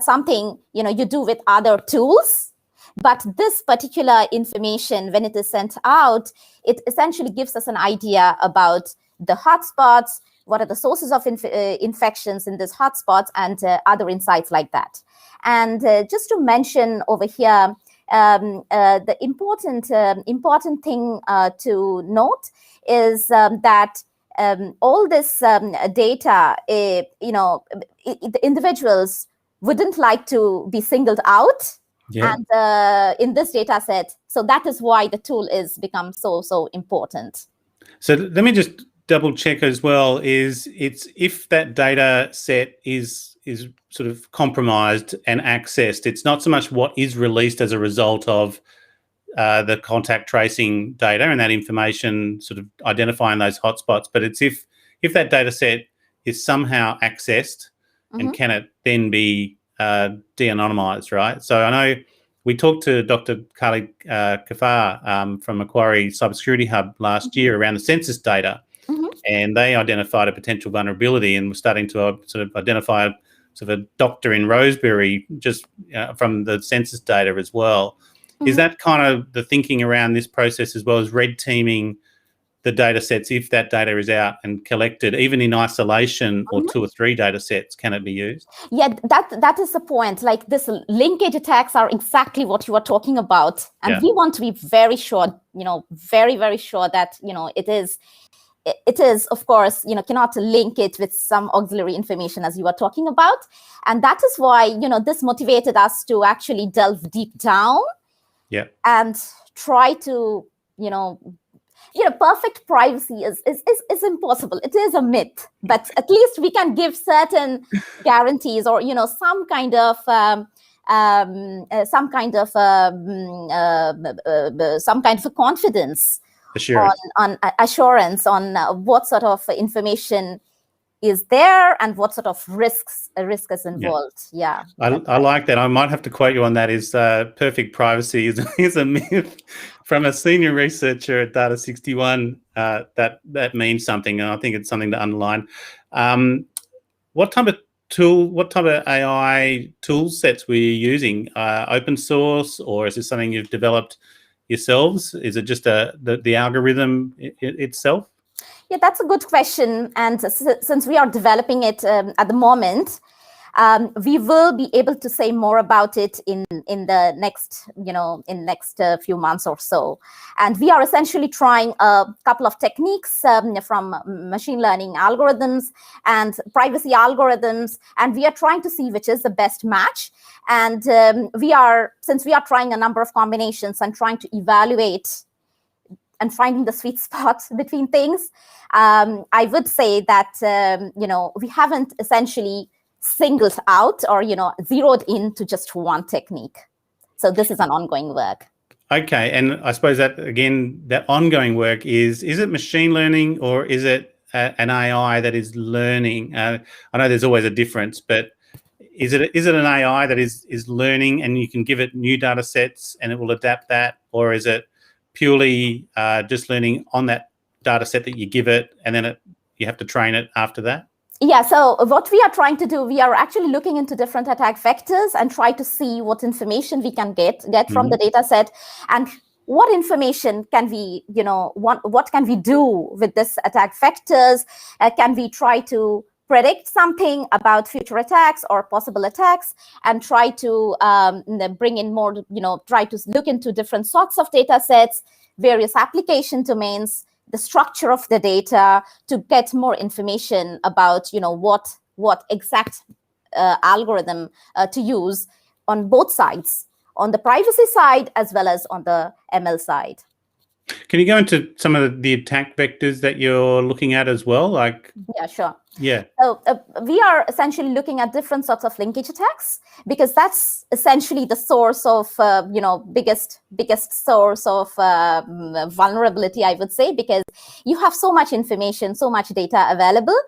something you do with other tools. But this particular information, when it is sent out, it essentially gives us an idea about the hotspots, what are the sources of infections in these hotspots, and other insights like that. And just to mention over here, the important thing to note is that all this data, the individuals wouldn't like to be singled out. Yeah. And in this data set, so that is why the tool is become so important. So let me just double check as well, it's if that data set is sort of compromised and accessed, it's not so much what is released as a result of the contact tracing data and that information sort of identifying those hotspots, but it's if that data set is somehow accessed, and can it then be de-anonymized, right? So I know we talked to Dr. Khalid Kafar from Macquarie Cybersecurity Hub last year around the census data, and they identified a potential vulnerability and were starting to sort of identify sort of a doctor in Rosebery just from the census data as well. Is that kind of the thinking around this process, as well as red teaming the data sets if that data is out and collected, even in isolation or 2 or 3 data sets, can it be used? Yeah, that is the point. Like, this linkage attacks are exactly what you are talking about. And we want to be very sure, very, very sure that, it is, of course, cannot link it with some auxiliary information, as you are talking about. And that is why, this motivated us to actually delve deep down and try to, perfect privacy is impossible. It is a myth, but at least we can give certain guarantees, or some kind of a confidence, assurance on what sort of information is there and what sort of risk is involved. Yeah, I like that. I might have to quote you on that. Is perfect privacy is a myth from a senior researcher at Data 61. That means something, and I think it's something to underline. What type of AI tool sets were you using? Open source, or is this something you've developed yourselves? Is it just the algorithm itself? Yeah, that's a good question. And since we are developing it at the moment, we will be able to say more about it in the next, few months or so. And we are essentially trying a couple of techniques from machine learning algorithms and privacy algorithms, and we are trying to see which is the best match. And since we are trying a number of combinations and trying to evaluate and finding the sweet spot between things, I would say that we haven't essentially singled out or zeroed into just one technique. So this is an ongoing work. Okay, and I suppose that again, that ongoing work is it machine learning, or is it an AI that is learning? I know there's always a difference, but is it an AI that is learning, and you can give it new data sets and it will adapt that, or is it purely just learning on that data set that you give it, and then you have to train it after that? Yeah, so what we are trying to do, we are actually looking into different attack vectors and try to see what information we can get from the data set, and what information can we, what can we do with this attack vectors? Can we try to predict something about future attacks or possible attacks, and try to bring in more, try to look into different sorts of data sets, various application domains, the structure of the data, to get more information about, what exact algorithm to use on both sides, on the privacy side as well as on the ML side. Can you go into some of the attack vectors that you're looking at as well? Yeah, sure. Yeah. So we are essentially looking at different sorts of linkage attacks, because that's essentially the source of, biggest source of vulnerability, I would say, because you have so much information, so much data available,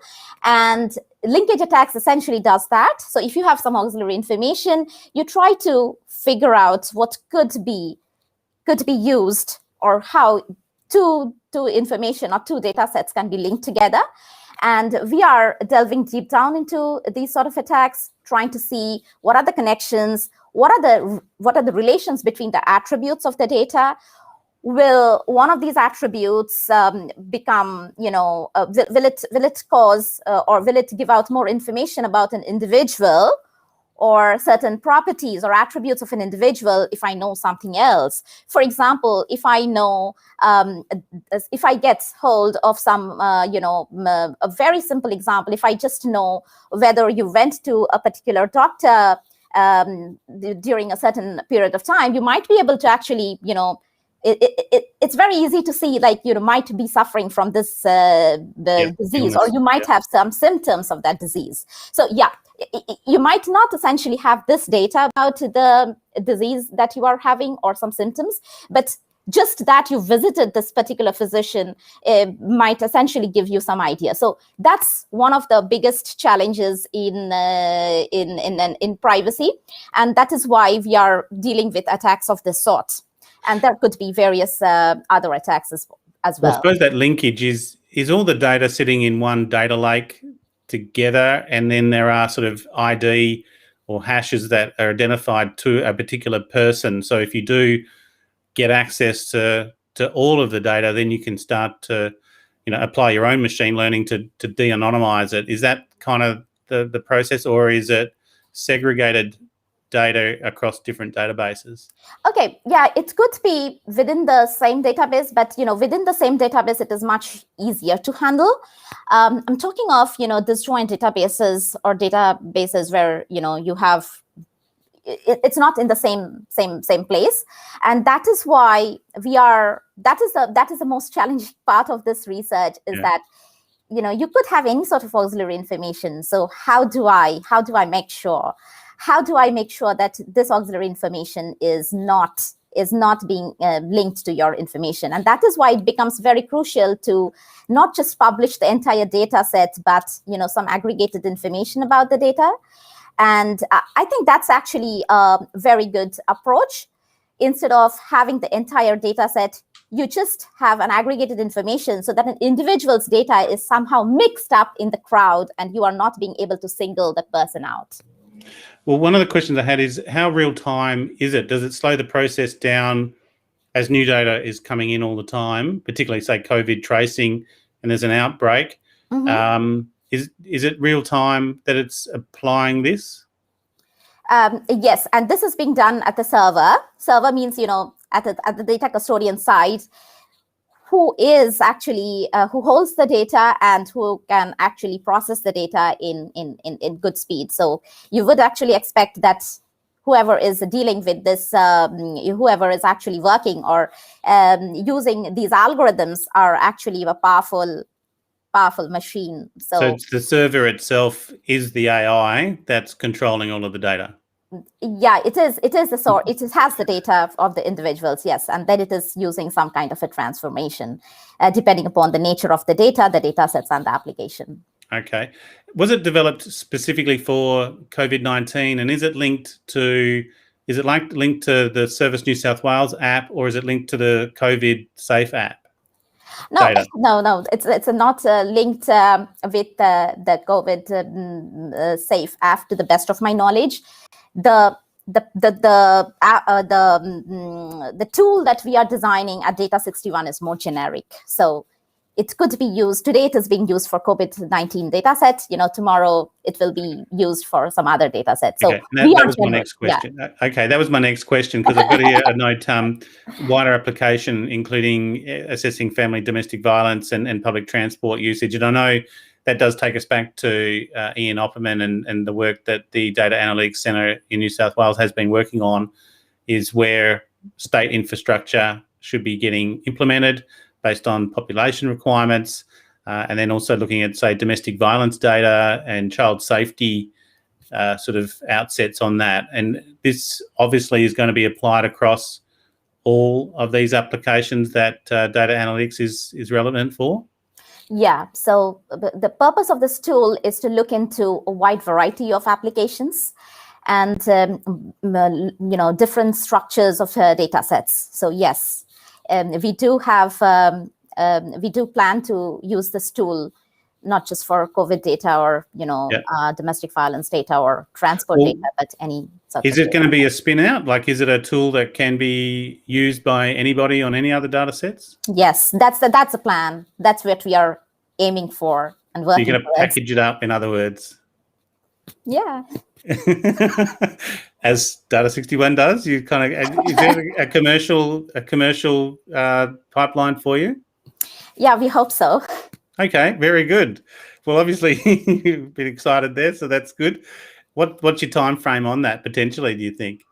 and linkage attacks essentially does that. So if you have some auxiliary information, you try to figure out what could be used, or how two information or two data sets can be linked together. And we are delving deep down into these sort of attacks, trying to see what are the connections, what are the relations between the attributes of the data. Will one of these attributes become, will it cause or will it give out more information about an individual, or certain properties or attributes of an individual if I know something else? For example, if I know, if I get hold of some, a very simple example, if I just know whether you went to a particular doctor during a certain period of time, you might be able to actually, it's very easy to see, like, you might be suffering from this disease, or you might have some symptoms of that disease. So yeah, you might not essentially have this data about the disease that you are having or some symptoms, but just that you visited this particular physician might essentially give you some idea. So that's one of the biggest challenges in privacy, and that is why we are dealing with attacks of this sort. And there could be various other attacks as well. I suppose that linkage is all the data sitting in one data lake together, and then there are sort of ID or hashes that are identified to a particular person. So if you do get access to all of the data, then you can start to, apply your own machine learning to de-anonymize it. Is that kind of the process, or is it segregated data across different databases? Okay, yeah, it could be within the same database, but within the same database, it is much easier to handle. I'm talking of disjoint databases, or databases where you have it's not in the same place, and that is why that is the most challenging part of this research, is that you could have any sort of auxiliary information. So how do I make sure? How do I make sure that this auxiliary information is not being linked to your information? And that is why it becomes very crucial to not just publish the entire data set, but some aggregated information about the data. And I think that's actually a very good approach. Instead of having the entire data set, you just have an aggregated information, so that an individual's data is somehow mixed up in the crowd, and you are not being able to single that person out. Well, one of the questions I had is, how real time is it? Does it slow the process down as new data is coming in all the time, particularly, say, COVID tracing, and there's an outbreak? Mm-hmm. Is it real time that it's applying this? Yes, and this is being done at the server. Server means, at the data custodian side, who is actually who holds the data and who can actually process the data in good speed. So you would actually expect that whoever is dealing with this, whoever is actually working or using these algorithms, are actually a powerful machine. So it's the server itself is the AI that's controlling all of the data. Yeah, it is the source. It has the data of the individuals, yes, and then it is using some kind of a transformation, depending upon the nature of the data sets, and the application. Okay. Was it developed specifically for COVID-19, and is it linked to the Service New South Wales app, or is it linked to the COVID Safe app? No, it's not linked with the COVID Safe app, to the best of my knowledge. The tool that we are designing at Data 61 is more generic. So it could be used, today it is being used for COVID-19 data set, tomorrow it will be used for some other data set. So okay. that was my next question. Yeah. Okay, that was my next question, because I've got here a note, wider application, including assessing family domestic violence and public transport usage. And I know that does take us back to Ian Opperman and the work that the Data Analytics Centre in New South Wales has been working on, is where state infrastructure should be getting implemented based on population requirements, and then also looking at, say, domestic violence data and child safety sort of outsets on that. And this obviously is going to be applied across all of these applications that data analytics is relevant for? Yeah, so the purpose of this tool is to look into a wide variety of applications and different structures of data sets. So yes, we do plan to use this tool not just for COVID data or domestic violence data or transport data, but any such. Is it going to be a spin out? Like, is it a tool that can be used by anybody on any other data sets? Yes, that's the plan. That's what we are aiming for and working. So you're going to package it up, in other words. Yeah. As Data 61 does, you kind of, is there a commercial pipeline for you? Yeah, we hope so. Okay, very good. Well, obviously you've been excited there, so that's good. What's your time frame on that potentially, do you think?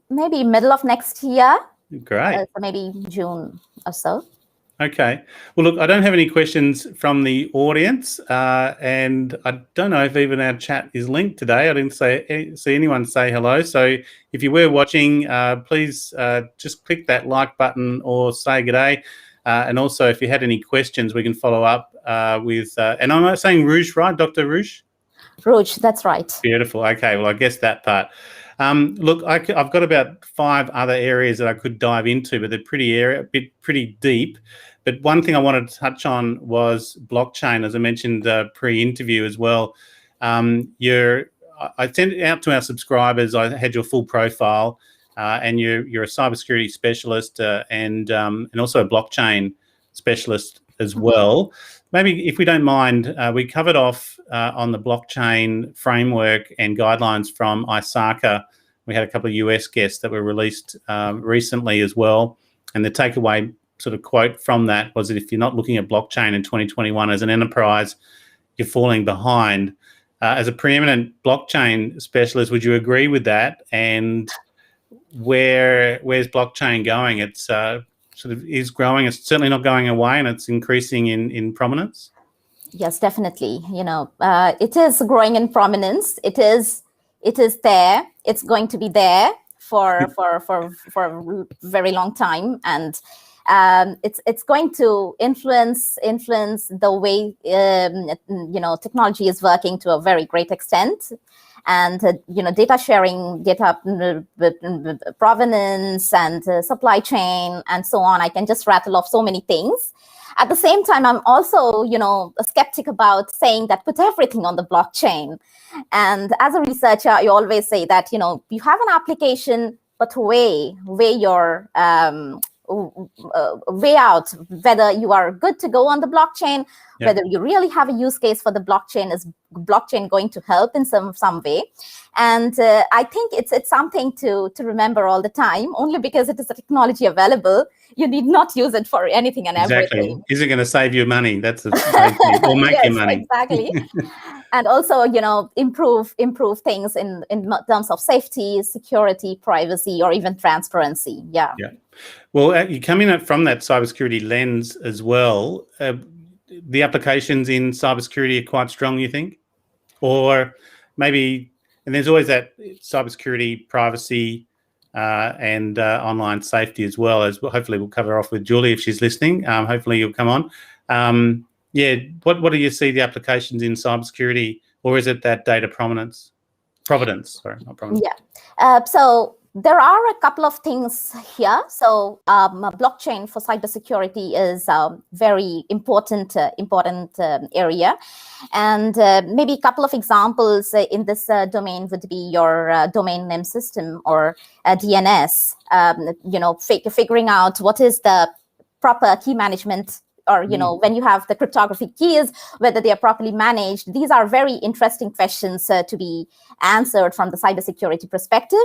Maybe middle of next year. Great. So maybe June or so. Okay. Well, look, I don't have any questions from the audience, and I don't know if even our chat is linked today. I didn't see anyone say hello. So if you were watching, please just click that like button or say g'day. And also, if you had any questions, we can follow up with, and I'm not saying Ruj, right? Dr. Ruj? Ruj, that's right. Beautiful. Okay, well, I guess that part. Look, I've got about 5 other areas that I could dive into, but they're pretty deep. But one thing I wanted to touch on was blockchain, as I mentioned pre-interview as well. I sent it out to our subscribers. I had your full profile. And you're a cybersecurity specialist and also a blockchain specialist as well. Maybe, if we don't mind, we covered off on the blockchain framework and guidelines from ISACA. We had a couple of US guests that were released recently as well. And the takeaway sort of quote from that was that if you're not looking at blockchain in 2021 as an enterprise, you're falling behind. As a preeminent blockchain specialist, would you agree with that? And where's blockchain going? It's sort of is growing. It's certainly not going away, and it's increasing in prominence. Yes, definitely. It is growing in prominence. It is there. It's going to be there for a very long time, and it's going to influence the way technology is working to a very great extent. And data sharing, data provenance, and supply chain, and so on. I can just rattle off so many things. At the same time, I'm also, a skeptic about saying that put everything on the blockchain. And as a researcher, I always say that you have an application, but weigh your way out whether you are good to go on the blockchain, whether you really have a use case for the blockchain. Is blockchain going to help in some way? And I think it's something to remember all the time. Only because it is a technology available, you need not use it for anything and everything. Is it going to save you money? That's the thing, or make you money. Exactly. And also, improve things in terms of safety, security, privacy, or even transparency. Yeah. Well, you come in from that cybersecurity lens as well. The applications in cybersecurity are quite strong, you think? Or maybe, and there's always that cybersecurity, privacy, and online safety as well, as hopefully we'll cover off with Julie if she's listening. Hopefully you'll come on. What do you see the applications in cybersecurity, or is it that data provenance? Sorry, not provenance. Yeah. So there are a couple of things here. So blockchain for cybersecurity is a very important area. And maybe a couple of examples in this domain would be your domain name system, or DNS, figuring out what is the proper key management, or when you have the cryptography keys, whether they are properly managed. These are very interesting questions to be answered from the cybersecurity perspective.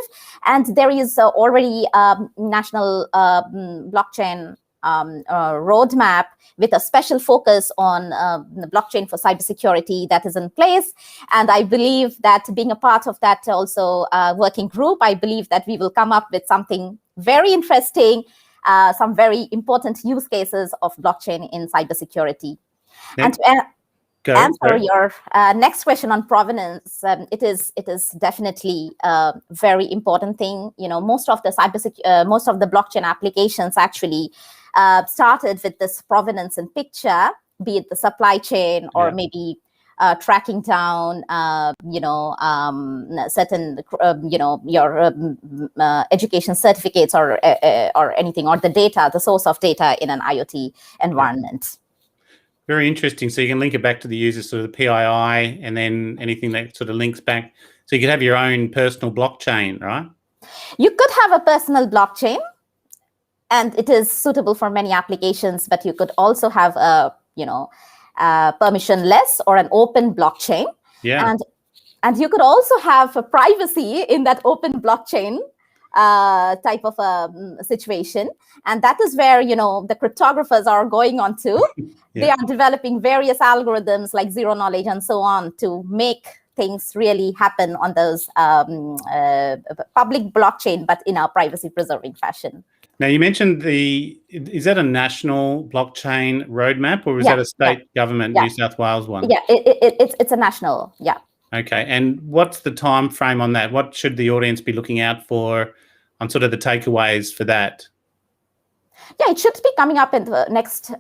And there is already a national blockchain roadmap with a special focus on the blockchain for cybersecurity that is in place. And I believe that being a part of that also working group, I believe that we will come up with something very interesting, some very important use cases of blockchain in cybersecurity. Yeah. And to answer your next question on provenance, it is definitely a very important thing. Most of the blockchain applications actually started with this provenance in picture, be it the supply chain or maybe tracking down, certain, your education certificates or anything, or the data, the source of data in an IoT environment. Very interesting. So you can link it back to the user, sort of the PII, and then anything that sort of links back. So you could have your own personal blockchain, right? You could have a personal blockchain, and it is suitable for many applications, but you could also have a, permissionless or an open blockchain. Yeah. And you could also have a privacy in that open blockchain type of a situation. And that is where, the cryptographers are going on to. They are developing various algorithms like zero knowledge and so on to make things really happen on those public blockchain, but in a privacy preserving fashion. Now, you mentioned is that a national blockchain roadmap, or is that a state government, New South Wales one? Yeah, it's a national, Okay, and what's the time frame on that? What should the audience be looking out for on sort of the takeaways for that? Yeah, it should be coming up in the next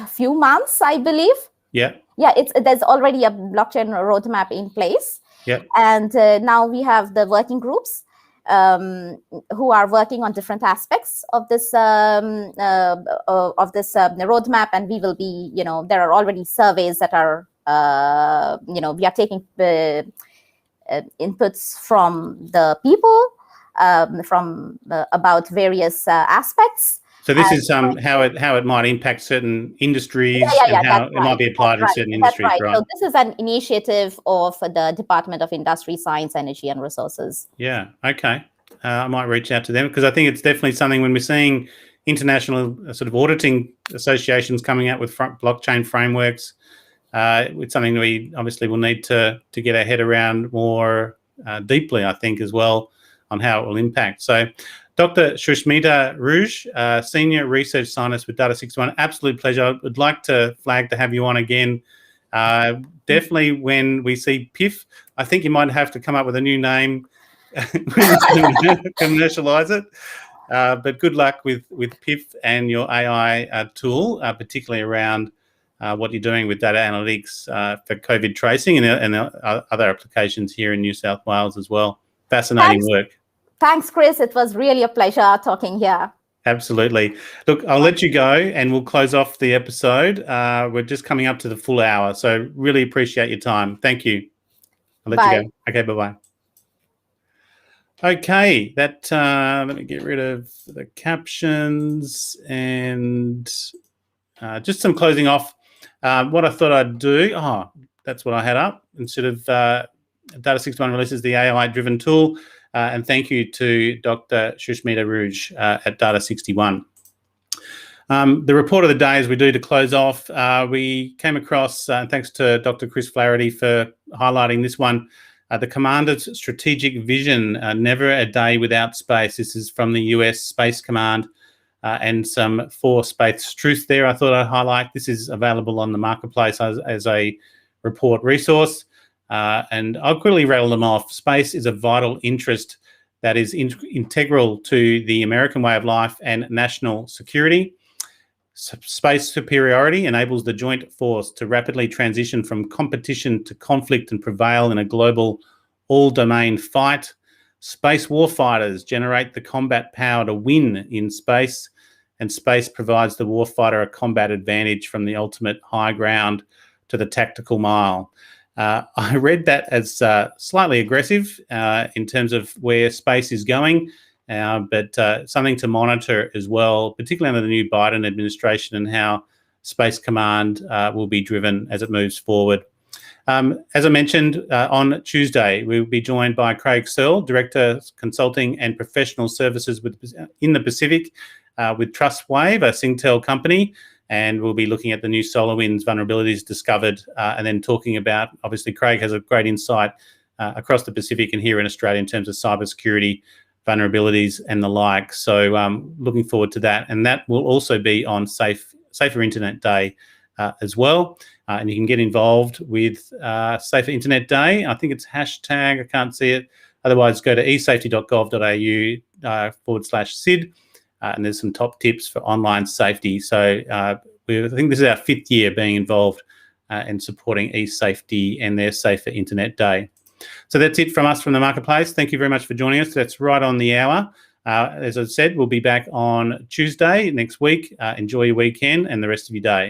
few months, I believe. Yeah. Yeah, there's already a blockchain roadmap in place. Yeah. And now we have the working groups who are working on different aspects of this roadmap, and we will be, there are already surveys that are, we are taking inputs from the people, about various aspects. So this is how it might impact certain industries and how it might be applied in certain industries, right? So this is an initiative of the Department of Industry, Science, Energy and Resources. Yeah, okay. I might reach out to them because I think it's definitely something when we're seeing international sort of auditing associations coming out with blockchain frameworks, it's something we obviously will need to get our head around more deeply, I think, as well, on how it will impact. So Dr. Sushmita Ruj, Senior Research Scientist with Data61, absolute pleasure. I would like to flag to have you on again. Definitely when we see PIF, I think you might have to come up with a new name when you commercialise it. But good luck with PIF and your AI tool, particularly around what you're doing with data analytics for COVID tracing and other applications here in New South Wales as well. Fascinating work. Thanks, Chris. It was really a pleasure talking here. Absolutely. Look, I'll let you go and we'll close off the episode. We're just coming up to the full hour, so really appreciate your time. Thank you. I'll let you go. Okay, bye-bye. Okay, let me get rid of the captions and just some closing off. What I thought I'd do, that's what I had up. Instead of Data61 releases the AI-driven tool, and thank you to Dr. Sushmita Ruj at Data61. The report of the day, as we do to close off, we came across, thanks to Dr. Chris Flaherty for highlighting this one, the Commander's Strategic Vision, Never a Day Without Space. This is from the US Space Command, and some 4 space truths there I thought I'd highlight. This is available on the marketplace as a report resource. And I'll quickly rattle them off. Space is a vital interest that is integral to the American way of life and national security. Space superiority enables the joint force to rapidly transition from competition to conflict and prevail in a global all-domain fight. Space warfighters generate the combat power to win in space, and space provides the warfighter a combat advantage from the ultimate high ground to the tactical mile. I read that as slightly aggressive in terms of where space is going, but something to monitor as well, particularly under the new Biden administration and how Space Command will be driven as it moves forward. As I mentioned, on Tuesday, we will be joined by Craig Searle, Director Consulting and Professional Services in the Pacific with TrustWave, a Singtel company. And we'll be looking at the new SolarWinds vulnerabilities discovered and then talking about, obviously, Craig has a great insight across the Pacific and here in Australia in terms of cybersecurity vulnerabilities and the like. So looking forward to that. And that will also be on Safer Internet Day as well. And you can get involved with Safer Internet Day. I think it's hashtag, I can't see it. Otherwise, go to esafety.gov.au /SID. And there's some top tips for online safety. So I think this is our 5th year being involved in supporting eSafety and their Safer Internet Day. So that's it from us from the marketplace. Thank you very much for joining us. That's right on the hour. As I said, we'll be back on Tuesday next week. Enjoy your weekend and the rest of your day.